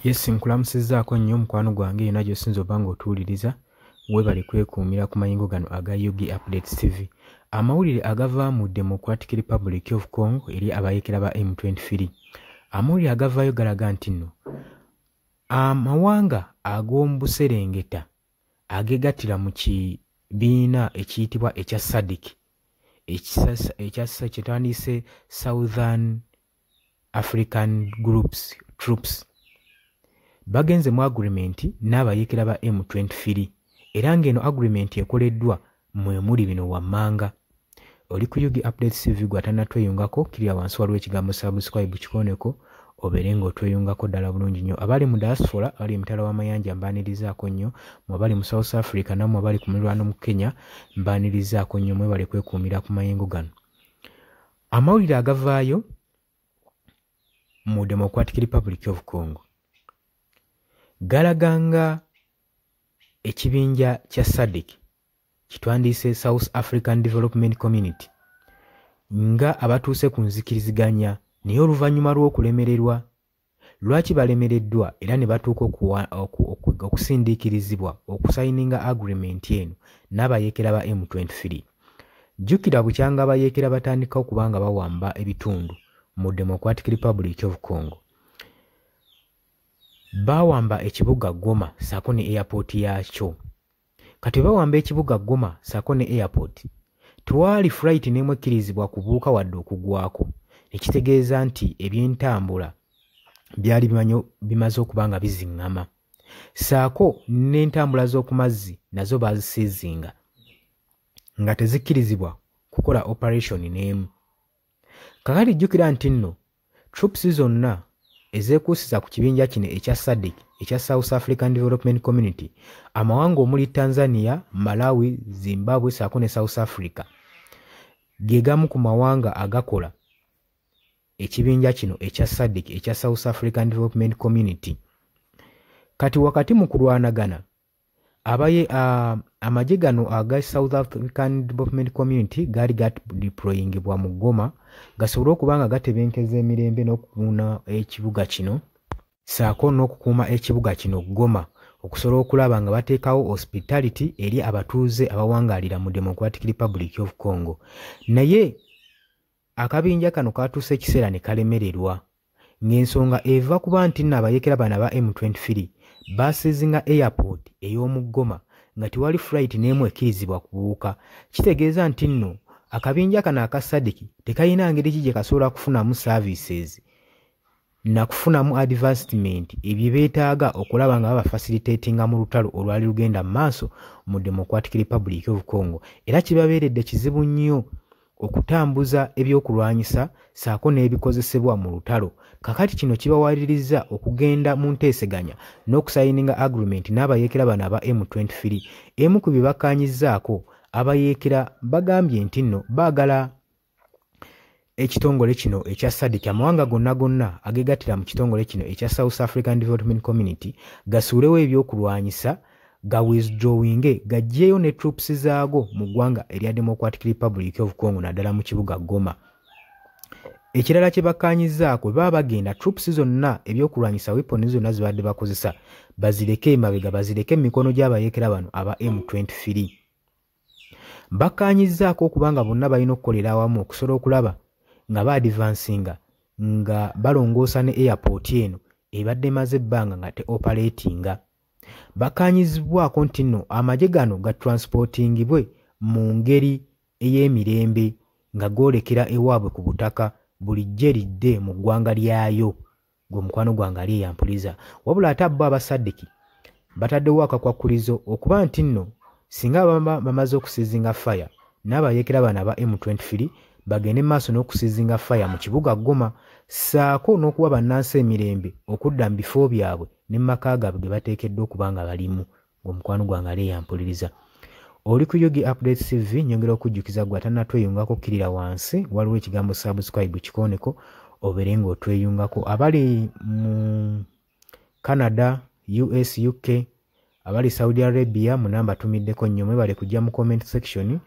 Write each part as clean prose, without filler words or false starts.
Yes, nkulamusizaako nnyo mukwano gwange yonna gy'osinza oba ng'otuwuliriza weebale kwekuumira ku mayingo gano aga Yugi Updates TV. Amawulire agava mu Democratic Republic of Congo eri abayeekera ba M23. Amawulire agavaayo galaga nti nno amawanga ag'omu Buserengeta ageegattira mu kibiina ekiyitibwa ekya SADC ekya kyetwandiise Southern African Troops bagenze mu agreement n'abayeekera ba M23 era ng'eno agreement ekoleddwa mwe muli bino wammanga. Oli ku Yugi Updates TV gw'atannatweyungako kirira wansi waliwo ekigambo subscribe kikoneko obeere ng'otweyungako ddala bulungi nnyo. Abali mu diaspora abali emitala w'amayanja mbaanirizaako nnyo, mwabali mu South Africa nammwe abali ku mirwano mu Kenya mbaanirizaako nnyo, mwebale kwekuumira ku mayengo gano. Amawulire agavaayo mu Democratic Republic of Congo galaganga ekibinja kya SADC kitwandiise South African Development Community nga abatuuse ku nzikiriziganya naye oluvannyuma lw'okulemererwa. Lwaki balemereddwa era ne batuuka okusindiikirizibwa okusayininga agreement eno n'abayeekera ba M23? Jjukira bukyanga abayeekera batandika okubanga bawamba ebitundu mu Democratic Republic of Congo. Bawamba ekibuga Goma saako ne airport yakyo. Kati bawamba ekibuga Goma saako ne airport, twali flight n'emu ekkirizibwa kubuuka wadde okugwako, ekitegeeza nti ebyentambula byali bimaze okuba nga biziŋŋama, saako n'entambula z'oku mazzi nazo bazisiizinga nga tezikkirizibwa kukola operation n'emu. Kakati jjukira nti nno troops zonna ezeekuusiza ku kibinja kino ekya SADC ekya South African Development Community, amawanga omuli Tanzania, Malawi, Zimbabwe saako ne South Africa ge gamu ku mawanga agakola ekibinja kino ekya SADC ekya South African Development Community. Kati wakati mu kulwanagana amagye gano aga South African Development Community gaali gadeployingibwa mu Goma gasobole okuba nga gatebenkeza emirembe n'okukuuma ekibuga kino saako n'okukuuma ekibuga kino Goma okusobola okulaba nga bateekawo hospitality eri abatuuze abawangaalira mu Democratic Republic of Congo. Naye akabinja kano katuuse ekiseera ne kalemererwa ng'ensonga eva kuba nti nno abayeekera bano ba M23 basiizinga airport ey'omu Goma nga tiwali flight n'emu ekkirizibwa kubuuka. Kitegeeza nti nno akabinja kano aka SADC tekayina ngeri ki gye kasobola kufunamu services na kufunamu advancement ebyo beetaaga okulaba nga babafacilitatinga mu lutalo olwali lugenda mu maaso mu Democratic Republic of Congo. Era kibabeeredde kizibu nnyo okutambuza ebyokulwanyisa saako n'ebikozesebwa mu lutalo. Kakati kino kibawaliriza okugenda mu nteeseganya n'okusayininga agreement n'abayeekera bano aba M23. Emu ku bye bakkaanyizzaako abayeekera bagambye nti nno baagala ekitongole kino ekya SADC, amawanga gonna ageegattira mu kitongole kino ekya South African Development Community gasuulewo ebyokulwanyisa ga withdrawing gaggyeyo ne troops zaago mu ggwanga erya Democratic Republic of Congo naddala mu kibuga Goma. Ekirala kye bakkaanyizzaako baba bagenda troops zonna ebyokulwanyisa weapons zonna zibadde bakozesa bazireke emabega, bazireke mu mikono gy'abayeekera bano aba M23. Bakkaanyizzaako okubanga bonna balina okukolera awamu okusobola okulaba nga baadvansinga nga balongoosa ne airport eno ebadde maze ebbanga nga te-operatinga. Bakkaanyizibwako nti nno amagye gano gatransportingibwe mu ngeri ey'emirembe nga goolekera ewaabwe ku butaka bulijjo eridde mu ggwanga lyayo. Gwe mukwano gwange ali eyampuliza. Wabula ate bo aba SADC bataddewo akakwakkulizo okuba nti nno singa bamaze okusiizinga fire n'abayeekera bano aba M23 bagende maaso n'okusiizinga fire mu kibuga Goma saako n'okuwa bannansi emirembe okudda mu bifo byabwe ne maka gaabwe ge bateekeddwa okuba nga balimu. Gwe mukwano gwange ali eyampuliza. Oli ku Yugi Updates TV, nyongera okujjukiza gwe atannatweyungako kirira wansi waliwo ekigambo subscribe kikoneko obeere ng'otweyungako. Abali mu Canada, US, UK, abali Saudi Arabia munamba tumiddeko nnyo, mwebale kujja mu comment section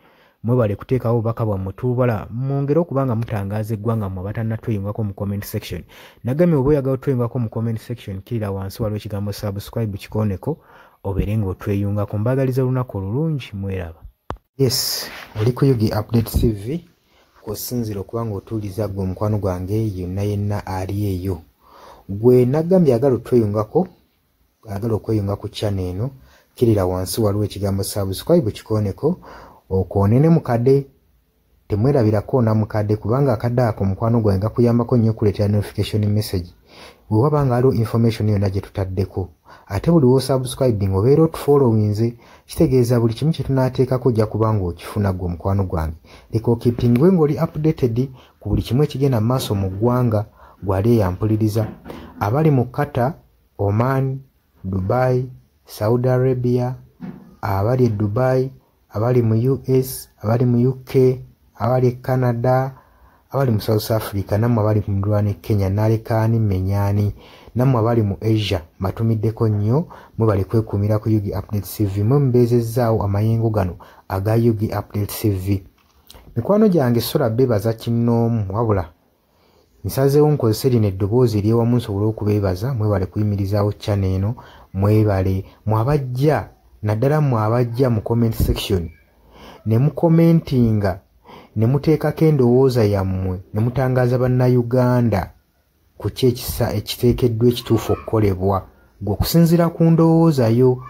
mwebale kuteekawo obubaka bwammwe tubala mwongere okubanga mutangaza eggwanga mmwe abatannatweyungako mu comment section. Nagamye oba oyagala otweyungako mu comment section kirira wansi waliwo ekigambo subscribe kikooneko obeere ng'otweyungako. Mbaagaliza olunaku olulungi mweraba. Yes, oli ku Yugi Update TV kw'osinzira okubanga otuuliza gwe omukwano gwange yonna yenna ali eyo. Gwe nagambye agala otweyungako, agala okweyunga ku channel eno, kirira wansi waliwo ekigambo subscribe kikooneko okoonene mukadde. Temwerabirako na mukadde kubanga akadde ako mukwano gwange gakuyambako nnyo okuleetera notification message bwe wabanga waliwo information yonna gye tutaddeko. Ate buli wo subscribing obeera otufollowinze, kitegeeza buli kimu kye tunaateekako ojja kubanga okifuna gwe omukwano gwange. Leka okeepingwe ng'oli updated ku buli kimu ekigenda mu maaso mu ggwanga gwali eyampuliriza. Abali mu Qatar, Oman, Dubai, Saudi Arabia, abali e Dubai, abali mu US, abali mu UK, abali e Canada, abali mu South Africa, nammwe abali mu Ndwani Kenya, Nalekani, Menyani, nammwe abali mu Asia, mbatumiddeko nnyo mwebale kwekuumira ku Yugi Update TV. Mwe mubeezezzaawo amayengo gano aga Yugi Update TV. Mikwano gyange sola beebaza kinnoomu wabula nsazeewo nkozese lino eddoboozi ery'ewamu nsobole okubeebaza. Mwebale kuyimirizaawo channel eno, mwebale mwabajja naddala mwabajja mu comment section ne mukomentinga ne muteekako endowooza yammwe ne mutangaza bannayuganda ku ki ekiteekeddwa ekituufu okukolebwa gwe okusinziira ku ndowooza yo.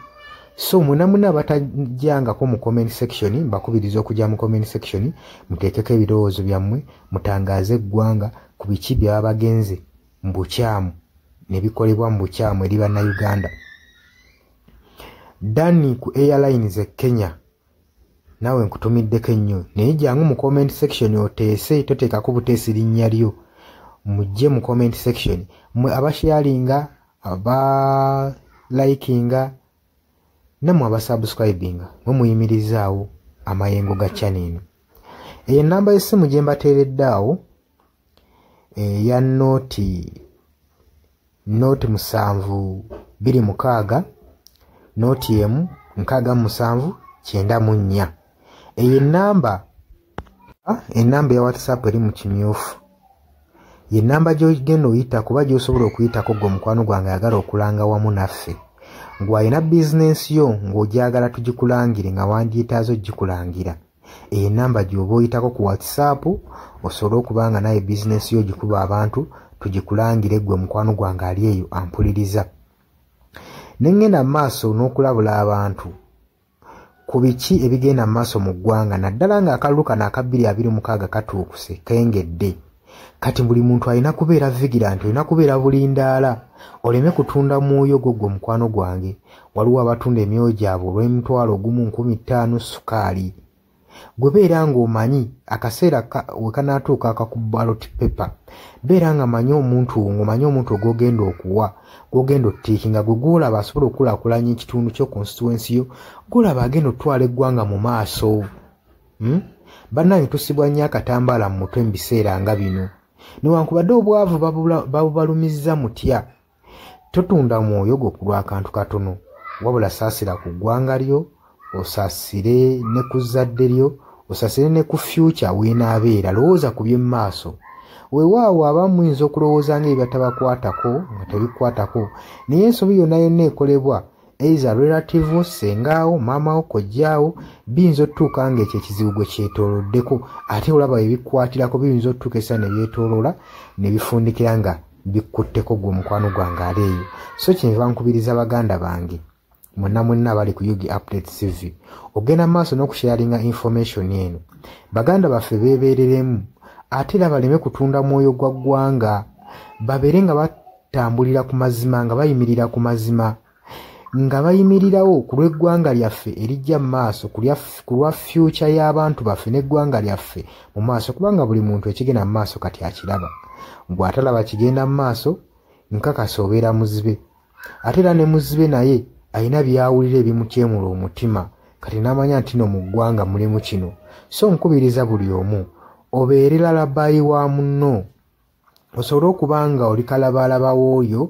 So munamuna abatajjangako mu comment section mbakubiriza okujja mu comment section muteekeko ebirowoozo byammwe mutangaze eggwanga ku biki byaba bagenze mu bukyamu ne bikolebwa mu bukyamu eri bannayuganda. Dani ku Airlines e Kenya nawe nkutumiddeko ennyo naye jangu mu comment section oteese, toteekako buteesi linnya lyo. Mujje mu comment section mwe abasharinga, abalikinga nammwe abasubscribinga mwe muyimirizaawo amayengo ga channel eno. Eyo ennamba y'essimu gye mbateeredde awo eya nooti 726 nooti emu 679. Eyo ennamba ya WhatsApp eri mu kimyufu. Ye nnamba gy'ogenda oyita kuba gy'osobola okuyitako gwe omukwano gwange ayagala okulanga wamu naffe. Ng'alina bizinensi yo ng'ogyagala tugikulangire nga wandyetaaze ogikulangira. Eyo ennamba gy'oba oyitako ku WhatsApp osobole okubanga naye bizinensi yo gikuba abantu tugikulangire gwe omukwano gwange ali eyo ampuliriza. Nengenda maaso n'okulabula abantu ku biki ebigenda maaso mu ggwanga naddala ng'akalulu kano aka 2026 katuukuse kengedde. Kati buli muntu alina kubeera vigilant, olina kubeera bulindaala oleme kutunda mwoyo gwo omukwano gwange. Waliwo abatunda emyoyo gyabwe olw'M1,1500 sukaali. Gwe beera ng'omanyi akaseera we kanaatuuka akakuba ballot paper, beera nga manyi omuntu ng'omanyi omuntu ogwogenda okuwa, gwogenda ottiikinga, gwe gwolaba asobola okukulaakulanya ekitundu kyo constituency yo, gwolaba agenda otwala eggwanga mu maaso. Bannange tusibwa nnyo akatambaala mu mutwe mu biseera nga bino. Newankubadde obwavu babubalumizza mutya, totunda mwoyo gwo ku lw'akantu katono, wabula saasira ku ggwanga lyo, osaasire ne ku zadde lyo, osaasire ne ku future weenaabeera. Lowooza ku by'emu maaso. Weewaawo abamu muyinza okulowooza ng'ebyo tabakwatako nga tebikwatako, naye ensobi yonna yonna ekolebwa eiza relative, sengaawo, maamawo, kojjaawo, biyinza otutuuka ng'ekyo ekizibu gwe kyetooloddeko ate olaba ebikwatirako biyinza otutuuka essa ne byetooloola ne bifundikira nga bikkutteko gwe omukwano gwange ali eyo. So kyenva nkubiriza baganda bange mwenna abali ku Yugi Update TV ogenda maaso n'okusharinga information eno. Baganda baffe beebeereremu ate era baleme kutunda mwoyo gwa ggwanga, babeere nga batambulira ku mazima, nga bayimirira ku mazima, nga bayimirirawo ku lw'eggwanga lyaffe erijja mu maaso, ku lwa future y'abantu baffe n'eggwanga lyaffe mu maaso, kubanga buli muntu ekigenda mu maaso kati akiraba. Bw'atalaba kigenda mu maaso nkakasa obeera muzibe. Ate era ne muzibe naye alina byawulira ebimukyemula omutima, kati n'amanya nti no mu ggwanga mulimu kino. So nkubiriza buli omu obeere lalabayi wa munno, osobole okuba nga oli kalabaalaba w'oyo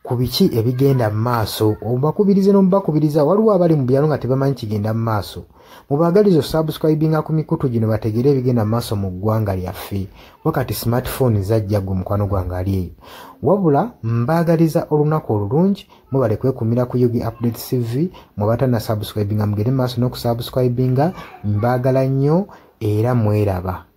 ku biki ebigenda mu maaso. Obakubirize n'omubakubiriza waliwo abali mu byalo nga tebamanyi kigenda mu maaso. Mubaagaliza subscribinga ku mikutu gino bategere ebigenda mu maaso mu ggwanga lyaffe. Wakati smartphone zajja gwe mukwano gwange ali eyo. Wabula mbaagaliza olunaku olulungi mubale kwekumira ku Yugi Updates TV mubatana subscribinga mugere maaso n'okusubscribinga mbaagala nnyo era mweraba.